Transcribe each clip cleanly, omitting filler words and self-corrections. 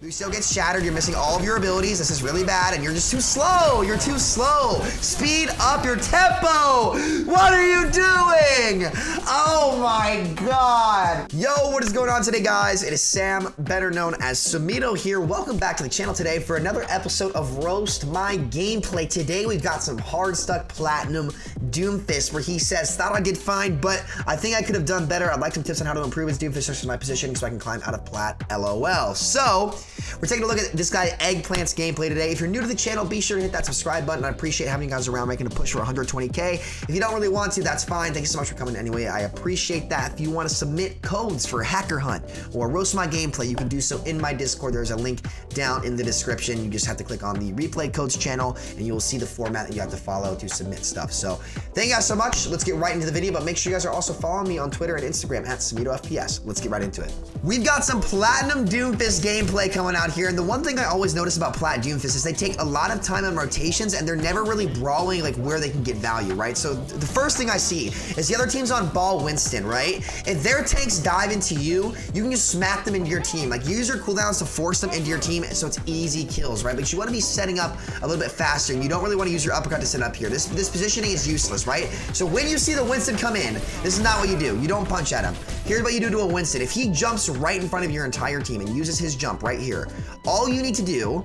Lucio gets shattered, you're missing all of your abilities, this is really bad, and you're just too slow, you're too slow. Speed up your tempo! What are you doing? Oh my God. Yo, what is going on today, guys? It is Sam, better known as Samito here. Welcome back to the channel today for another episode of Roast My Gameplay. Today, we've got some hard stuck platinum Doomfist, where he says, thought I did fine, but I think I could have done better. I'd like some tips on how to improve his Doomfist such as my position so I can climb out of plat, LOL. So, we're taking a look at this guy Eggplant's gameplay today. If you're new to the channel, be sure to hit that subscribe button. I appreciate having you guys around making a push for 120K. If you don't really want to, that's fine. Thank you so much for coming anyway. I appreciate that. If you want to submit codes for Hacker Hunt or Roast My Gameplay, you can do so in my Discord. There's a link down in the description. You just have to click on the replay codes channel and you will see the format that you have to follow to submit stuff. So thank you guys so much. Let's get right into the video, but make sure you guys are also following me on Twitter and Instagram at SamitoFPS. Let's get right into it. We've got some Platinum Doomfist gameplay coming out here, and the one thing I always notice about Plat Doomfist is they take a lot of time on rotations and they're never really brawling like where they can get value, right? So the first thing I see is the other team's on ball Winston, right? If their tanks dive into you, you can just smack them into your team. Like use your cooldowns to force them into your team so it's easy kills, right? Because you want to be setting up a little bit faster and you don't really want to use your uppercut to set up here. This positioning is useless, right? So when you see the Winston come in, this is not what you do. You don't punch at him. Here's what you do to a Winston. If he jumps right in front of your entire team and uses his jump right here, all you need to do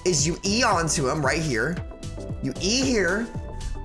is you E onto him right here, you E here,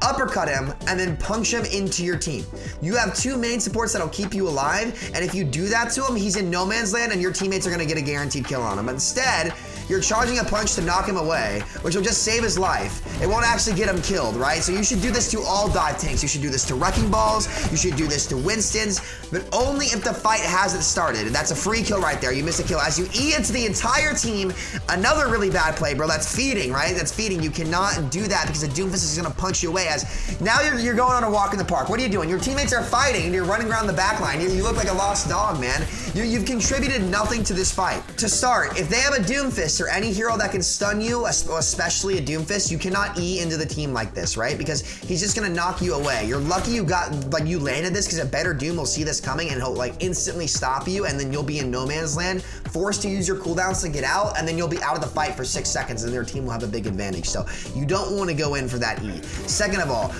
uppercut him, and then punch him into your team. You have two main supports that'll keep you alive, and if you do that to him, he's in no man's land and your teammates are gonna get a guaranteed kill on him. But instead, you're charging a punch to knock him away, which will just save his life. It won't actually get him killed, right? So you should do this to all dive tanks. You should do this to Wrecking Balls. You should do this to Winstons, but only if the fight hasn't started. And that's a free kill right there. You miss a kill. As you E into the entire team, another really bad play, bro. That's feeding, right? That's feeding. You cannot do that because the Doomfist is gonna punch you away. As now you're going on a walk in the park. What are you doing? Your teammates are fighting and you're running around the back line. You look like a lost dog, man. You've contributed nothing to this fight. To start, if they have a Doomfist or any hero that can stun you, especially a Doomfist, you cannot E into the team like this, right? Because he's just gonna knock you away. You're lucky you landed this because a better Doom will see this coming and he'll like instantly stop you, and then you'll be in no man's land, forced to use your cooldowns to get out, and then you'll be out of the fight for 6 seconds and their team will have a big advantage. So you don't want to go in for that E. Second of all,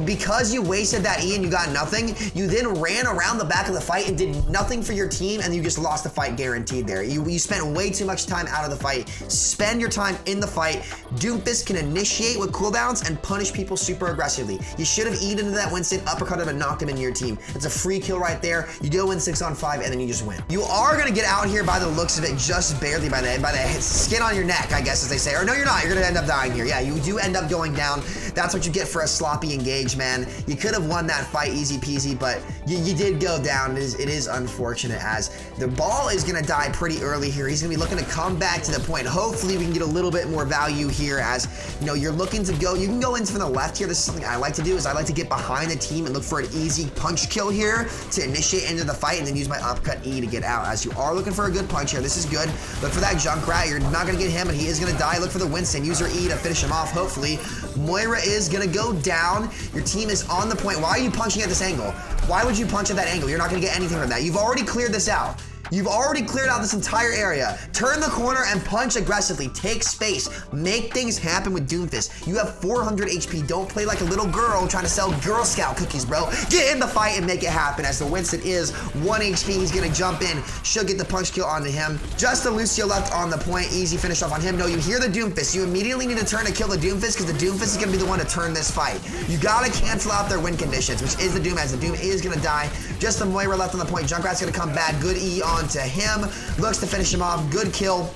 because you wasted that E and you got nothing, you then ran around the back of the fight and did nothing for your team, and you just lost the fight guaranteed there. You spent way too much time out of the fight. Spend your time in the fight. Doomfist can initiate with cooldowns and punish people super aggressively. You should have eaten into that Winston, uppercut him, and knocked him into your team. It's a free kill right there. You go in 6-on-5 and then you just win. You are gonna get out here by the looks of it, just barely by the skin on your neck, I guess as they say. Or no, you're not. You're gonna end up dying here. Yeah, you do end up going down. That's what you get for a sloppy engage, man. You could have won that fight easy peasy, but you did go down. It is unfortunate as the ball is gonna die pretty early here. He's gonna be looking to come back to the point. Hopefully we can get a little bit more value here as, you know, you're looking to go, you can go in from the left here. This is something I like to do, is I like to get behind the team and look for an easy punch kill here to initiate into the fight and then use my uppercut E to get out. As you are looking for a good punch here, this is good. Look for that Junkrat. You're not gonna get him and he is gonna die. Look for the Winston. Use your E to finish him off, hopefully. Moira is gonna go down. Your team is on the point. Why are you punching at this angle? Why would you punch at that angle? You're not gonna get anything from that. You've already cleared this out. You've already cleared out this entire area. Turn the corner and punch aggressively. Take space. Make things happen with Doomfist. You have 400 HP. Don't play like a little girl trying to sell Girl Scout cookies, bro. Get in the fight and make it happen. As the Winston is 1 HP, he's gonna jump in. Should get the punch kill onto him. Just a Lucio left on the point. Easy finish off on him. No, you hear the Doomfist. You immediately need to turn to kill the Doomfist because the Doomfist is gonna be the one to turn this fight. You gotta cancel out their win conditions, which is the Doom, as the Doom is gonna die. Just the Moira left on the point. Junkrat's gonna come back. Good E onto him. Looks to finish him off. Good kill.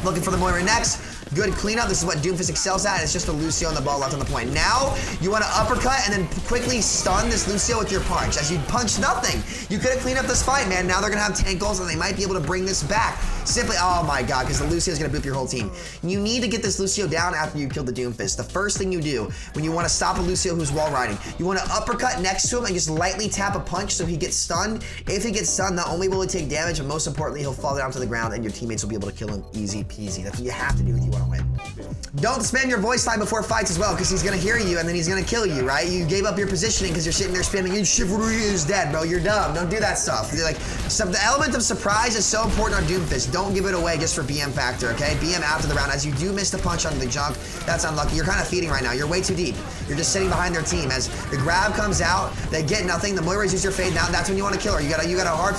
Looking for the Moira next. Good cleanup. This is what Doomfist excels at. It's just a Lucio and the ball left on the point. Now, you want to uppercut and then quickly stun this Lucio with your punch. As you punch nothing. You could have cleaned up this fight, man. Now they're going to have tankles and they might be able to bring this back. Simply, oh my god, because the Lucio is going to boop your whole team. You need to get this Lucio down after you kill the Doomfist. The first thing you do when you want to stop a Lucio who's wall riding, you want to uppercut next to him and just lightly tap a punch so he gets stunned. If he gets stunned, not only will he take damage, but most importantly, he'll fall down to the ground and your teammates will be able to kill him easy peasy. That's what you have to do if you want to win. Don't spam your voice line before fights as well, because he's gonna hear you and then he's gonna kill you, right? You gave up your positioning because you're sitting there spamming, chivalry is dead, bro. You're dumb. Don't do that stuff. Like, the element of surprise is so important on Doomfist. don't give it away just for BM factor, okay? BM after the round, as you do miss the punch on the junk. That's unlucky. You're kind of feeding right now. You're way too deep. You're just sitting behind their team. As the grab comes out, they get nothing. The Moira's use your fade now. That's when you want to kill her. You got a hard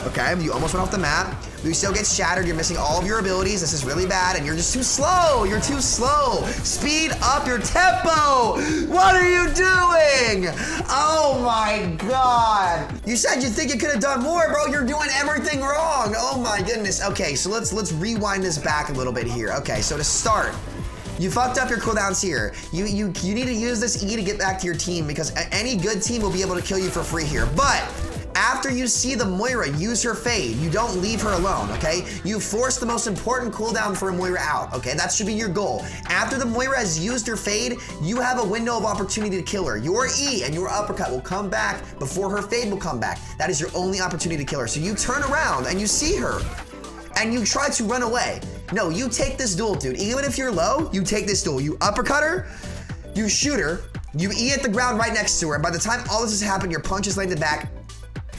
Okay, you almost went off the map. Lucio gets shattered. You're missing all of your abilities. This is really bad, and you're just too slow. You're too slow. Speed up your tempo. What are you doing? Oh my God. You said you think you could have done more, bro. You're doing everything wrong. Oh my goodness. Okay, so let's rewind this back a little bit here. Okay, so to start, you fucked up your cooldowns here. You need to use this E to get back to your team, because any good team will be able to kill you for free here. But after you see the Moira use her fade, you don't leave her alone, okay? You force the most important cooldown for a Moira out, okay? That should be your goal. After the Moira has used her fade, you have a window of opportunity to kill her. Your E and your uppercut will come back before her fade will come back. That is your only opportunity to kill her. So you turn around and you see her, and you try to run away. No, you take this duel, dude. Even if you're low, you take this duel. You uppercut her, you shoot her, you E at the ground right next to her, and by the time all this has happened, your punch is landed back,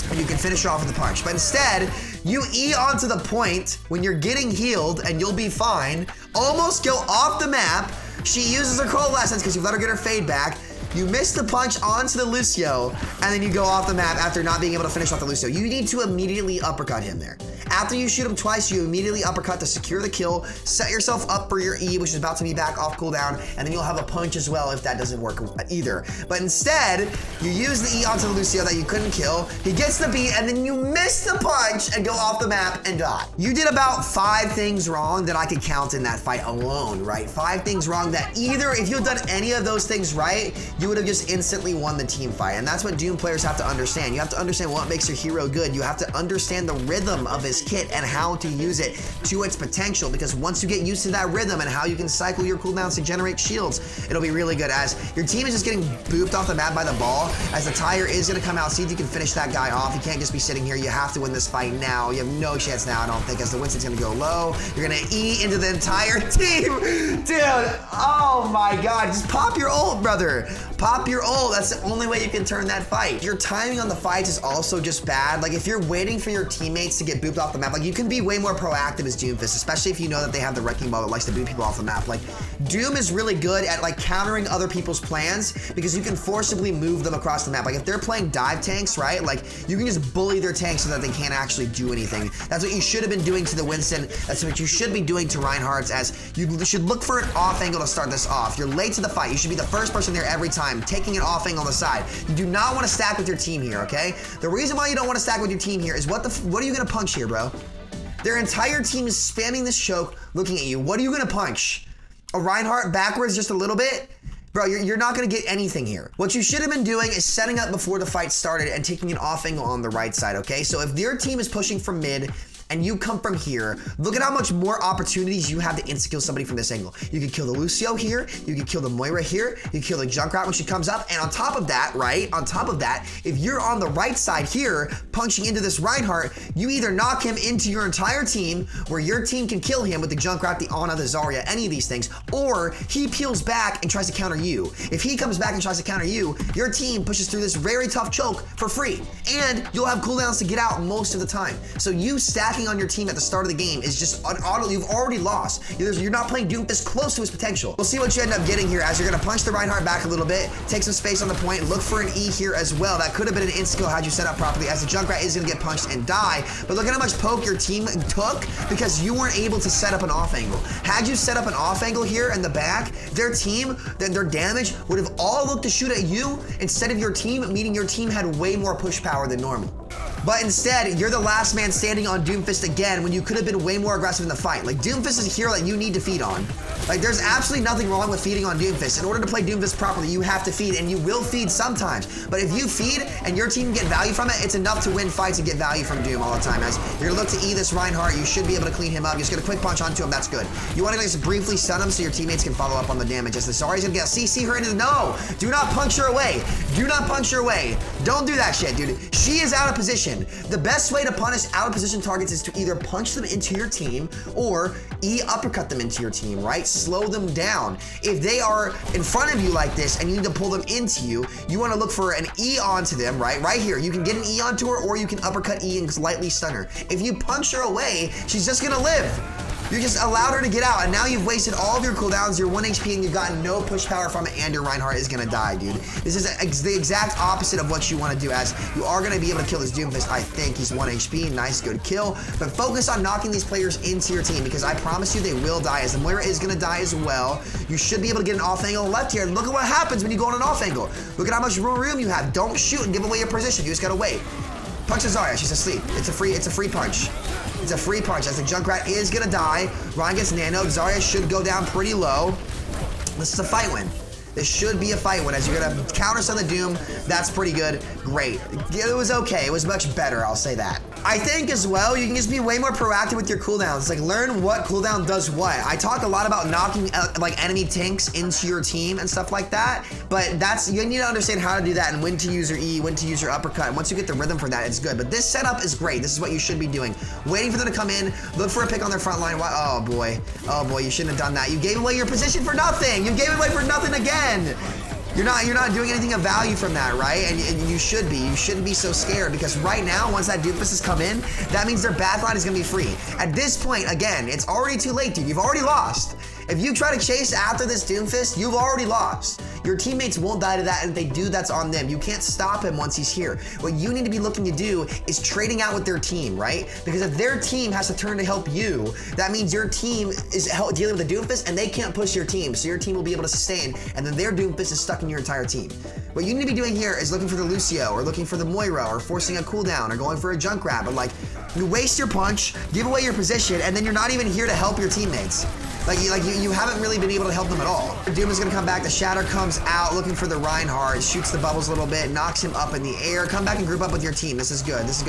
and you can finish her off with a punch. But instead, you E onto the point when you're getting healed, and you'll be fine. Almost go off the map. She uses her coalescence because you let her get her fade back. You miss the punch onto the Lucio, and then you go off the map after not being able to finish off the Lucio. You need to immediately uppercut him there. After you shoot him twice, you immediately uppercut to secure the kill, set yourself up for your E, which is about to be back off cooldown, and then you'll have a punch as well if that doesn't work either. But instead, you use the E onto the Lucio that you couldn't kill, he gets the beat, and then you miss the punch and go off the map and die. You did about 5 things wrong that I could count in that fight alone, right? 5 things wrong that either, if you had done any of those things right, you would have just instantly won the team fight. And that's what Doom players have to understand. You have to understand what makes your hero good. You have to understand the rhythm of his kit and how to use it to its potential, because once you get used to that rhythm and how you can cycle your cooldowns to generate shields, it'll be really good. As your team is just getting booped off the map by the ball, as the tire is going to come out, see if you can finish that guy off. You can't just be sitting here. You have to win this fight now. You have no chance now, I don't think, as the Winston's going to go low. You're going to E into the entire team. Dude, oh my God. Just pop your ult, brother. Pop your ult. That's the only way you can turn that fight. Your timing on the fights is also just bad. Like, if you're waiting for your teammates to get booped off the map, like, you can be way more proactive as Doomfist, especially if you know that they have the Wrecking Ball that likes to boot people off the map. Like, Doom is really good at, like, countering other people's plans, because you can forcibly move them across the map. Like, if they're playing dive tanks, right? Like, you can just bully their tanks so that they can't actually do anything. That's what you should have been doing to the Winston. That's what you should be doing to Reinhardt's, as you should look for an off angle to start this off. You're late to the fight. You should be the first person there every time, taking an off angle on the side. You do not want to stack with your team here, okay? The reason why you don't want to stack with your team here is what are you going to punch here, bro? Their entire team is spamming this choke, looking at you. What are you going to punch? A Reinhardt backwards just a little bit? Bro, you're not going to get anything here. What you should have been doing is setting up before the fight started and taking an off angle on the right side, okay? So if their team is pushing from mid, and you come from here, look at how much more opportunities you have to insta-kill somebody from this angle. You can kill the Lucio here, you can kill the Moira here, you can kill the Junkrat when she comes up, and on top of that, right, on top of that, if you're on the right side here, punching into this Reinhardt, you either knock him into your entire team, where your team can kill him with the Junkrat, the Ana, the Zarya, any of these things, or he peels back and tries to counter you. If he comes back and tries to counter you, your team pushes through this very tough choke for free, and you'll have cooldowns to get out most of the time. So you stacking on your team at the start of the game is just an auto. You've already lost. You're not playing Doomfist close to his potential. We'll see what you end up getting here, as you're going to punch the Reinhardt back a little bit, take some space on the point, look for an E here as well. That could have been an insta-kill had you set up properly, as the Junkrat is going to get punched and die. But look at how much poke your team took because you weren't able to set up an off angle. Had you set up an off angle here in the back, their team, then their damage would have all looked to shoot at you instead of your team, meaning your team had way more push power than normal. But instead, you're the last man standing on Doomfist again when you could have been way more aggressive in the fight. Like, Doomfist is a hero that you need to feed on. Like, there's absolutely nothing wrong with feeding on Doomfist. In order to play Doomfist properly, you have to feed, and you will feed sometimes. But if you feed and your team get value from it, it's enough to win fights and get value from Doom all the time. As you're gonna look to E this Reinhardt, you should be able to clean him up. Just get a quick punch onto him, that's good. You wanna just briefly stun him so your teammates can follow up on the damage. As the Zarya's gonna get CC her into the, no! Do not punch her away. Do not punch her away. Don't do that shit, dude. She is out of position. The best way to punish out of position targets is to either punch them into your team or uppercut them into your team, right? Slow them down. If they are in front of you like this and you need to pull them into you, you want to look for an E onto them, right? Right here. You can get an E onto her, or you can uppercut E and lightly stun her. If you punch her away, she's just gonna live. You just allowed her to get out, and now you've wasted all of your cooldowns, your 1 HP, and you've gotten no push power from it, and your Reinhardt is gonna die, dude. This is the exact opposite of what you want to do, as you are gonna be able to kill this Doomfist. I think he's 1 HP, nice, good kill. But focus on knocking these players into your team, because I promise you they will die, as the Moira is gonna die as well. You should be able to get an off angle left here, and look at what happens when you go on an off angle. Look at how much room you have. Don't shoot and give away your position. You just gotta wait. Punch Zarya, she's asleep. It's a free punch. It's a free punch, as the Junkrat is gonna die. Ryan gets nanoed. Zarya should go down pretty low. This is a fight win. This should be a fight win, as you're gonna counter stun the Doom. That's pretty good. Great. It was okay. It was much better, I'll say that. I think as well, you can just be way more proactive with your cooldowns. Like, learn what cooldown does what. I talk a lot about knocking like enemy tanks into your team and stuff like that, but you need to understand how to do that and when to use your E, when to use your uppercut. And once you get the rhythm for that, it's good. But this setup is great. This is what you should be doing. Waiting for them to come in, look for a pick on their front line. Oh boy, you shouldn't have done that. You gave away your position for nothing. You gave it away for nothing again. You're not doing anything of value from that, right? And you should be. You shouldn't be so scared, because right now, once that Doomfist has come in, that means their backline is gonna be free. At this point, again, it's already too late, dude. You've already lost. If you try to chase after this Doomfist, you've already lost. Your teammates won't die to that, and if they do, that's on them. You can't stop him once he's here. What you need to be looking to do is trading out with their team, right? Because if their team has to turn to help you, that means your team is dealing with the Doomfist, and they can't push your team, so your team will be able to sustain, and then their Doomfist is stuck in your entire team. What you need to be doing here is looking for the Lucio, or looking for the Moira, or forcing a cooldown, or going for a Junkrat, but like, you waste your punch, give away your position, and then you're not even here to help your teammates. You haven't really been able to help them at all. Doom is gonna come back, the Shatter comes out, looking for the Reinhardt, shoots the bubbles a little bit, knocks him up in the air. Come back and group up with your team. This is good, and just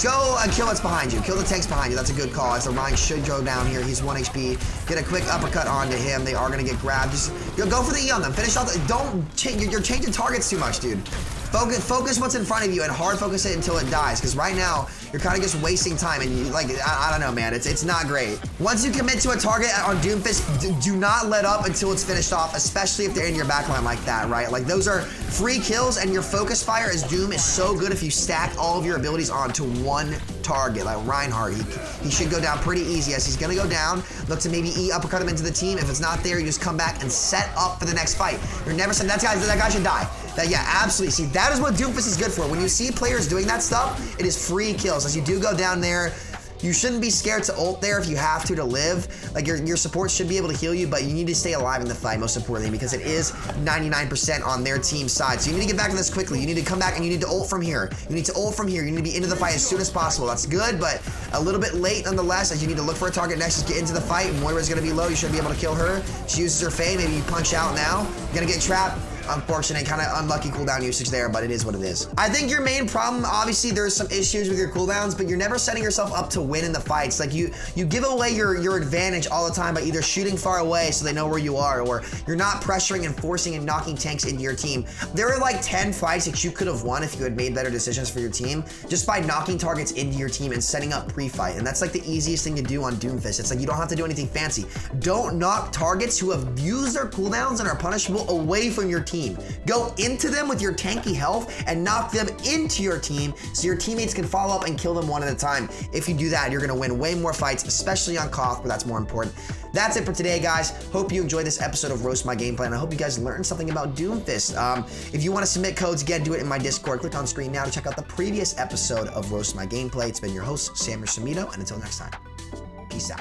go and kill what's behind you. Kill the tanks behind you, that's a good call, as the Ryan should go down here. He's 1 HP. Get a quick uppercut onto him. They are gonna get grabbed. Just go for the E on them. Finish off, don't change, you're changing targets too much, dude. Focus what's in front of you and hard focus it until it dies, because right now you're kind of just wasting time, and I don't know, man, it's not great. Once you commit to a target on Doomfist, do not let up until it's finished off, especially if they're in your backline like that, right? Like, those are free kills, and your focus fire as Doom is so good if you stack all of your abilities onto one target. Like Reinhardt, he should go down pretty easy, as he's gonna go down. Look to maybe E uppercut him into the team. If it's not there, you just come back and set up for the next fight. You're never saying that guy should die. Yeah, absolutely. See, that is what Doomfist is good for. When you see players doing that stuff, it is free kills. As you do go down there, you shouldn't be scared to ult there if you have to live. Like, your support should be able to heal you, but you need to stay alive in the fight, most importantly, because it is 99% on their team's side. So you need to get back to this quickly. You need to come back and you need to ult from here. You need to ult from here. You need to be into the fight as soon as possible. That's good, but a little bit late nonetheless, as you need to look for a target next. Just get into the fight. Moira's gonna be low. You should be able to kill her. She uses her Faye. Maybe you punch out now. You're gonna get trapped. Unfortunate, kind of unlucky cooldown usage there, but it is what it is. I think your main problem, obviously, there's some issues with your cooldowns, but you're never setting yourself up to win in the fights. Like, you give away your advantage all the time by either shooting far away so they know where you are, or you're not pressuring and forcing and knocking tanks into your team. There are like 10 fights that you could have won if you had made better decisions for your team, just by knocking targets into your team and setting up pre-fight. And that's like the easiest thing to do on Doomfist. It's like, you don't have to do anything fancy. Don't knock targets who have used their cooldowns and are punishable away from your team. Go into them with your tanky health and knock them into your team so your teammates can follow up and kill them one at a time. If you do that, you're gonna win way more fights, especially on Koth, where that's more important. That's it for today, guys. Hope you enjoyed this episode of Roast My Gameplay, and I hope you guys learned something about Doomfist. If you want to submit codes, again, do it in my Discord. Click on screen now to check out the previous episode of Roast My Gameplay. It's been your host, Samuel Samito, and until next time, peace out.